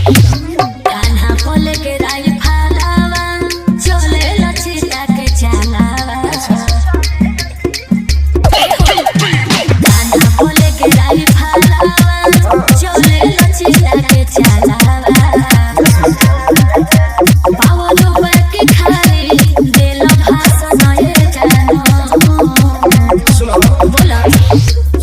कान्हा बोले के राई फालावा चले लचिता के चालावा कान्हा बोले के राई फालावा चले लचिता के चालावा पावलो के खाली दिल भाषण ये जानो बोला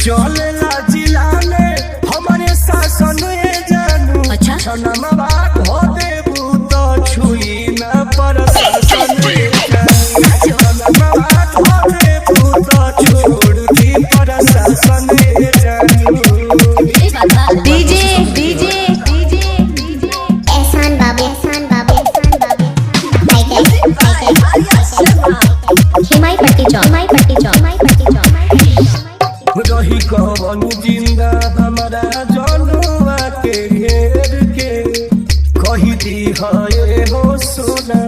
चले ला जिला में हमारे शासन ये जानू अच्छा छनमा बात हो देबू तो छुई न प्रशासन ये जानू छनमा बात हो देबू तो छोड़ दी प्रशासन ये जानू ये बात डीजे एहसान बाबू हिमाई पट्टी चौ रही कवन जिंदा हमारा जनुआ के घेर के कही दी है हो सोना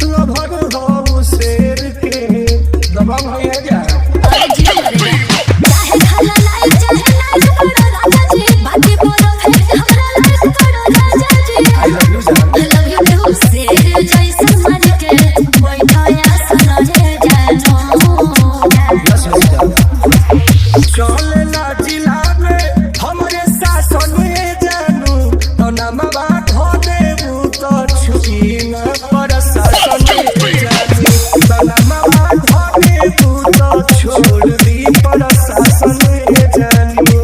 लभर हो शेर के दबंग हो जा अरे जी रे चाहे खाला लाई चाहे ना छोड़ो राजा जी बाकी बोलो है हमरा लाइक करो राजा जी आई लव यू जान I love you too से जैसे मन के बैठाया सुनो हे जानो यस यस जान चले ला जिला में हमारे शासन ये जानू तो नमवा धो देबू तो छुई न प्रशासन ये जानू तो नमवा धो देबू तो छोड़ दी प्रशासन ये जानू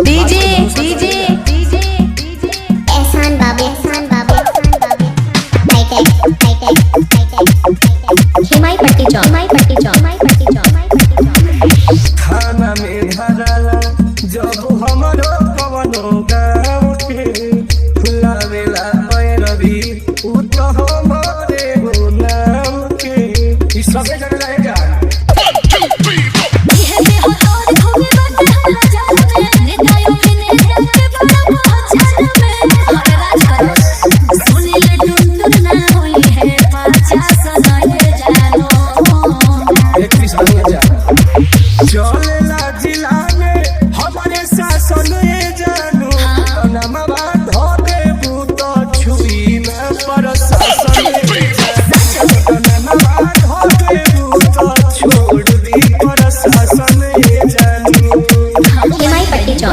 डीजे एहसान बाबू हिमाई पट्टी चौ थाना में धराला जब हमारो कवनो गाँव के फुलावेला पैरवी उ तो हमारे हो नाम के ई सबे जगह रहेगा ये में हो और खोगे बात हमरा जान में नेतायों के नेता के बड़ा पहचान में हर राज करो सुनी ले टुन ना होई है पाछा सुनो हे जानो एक पीस बन जा चले ला जिला में हमारे शासन ये जानू नमवा धो देबू तो छुई न प्रशासन ये जानू नमवा धो देबू तो छोड़ दी प्रशासन ये जानू हिमाई पट्टी चौ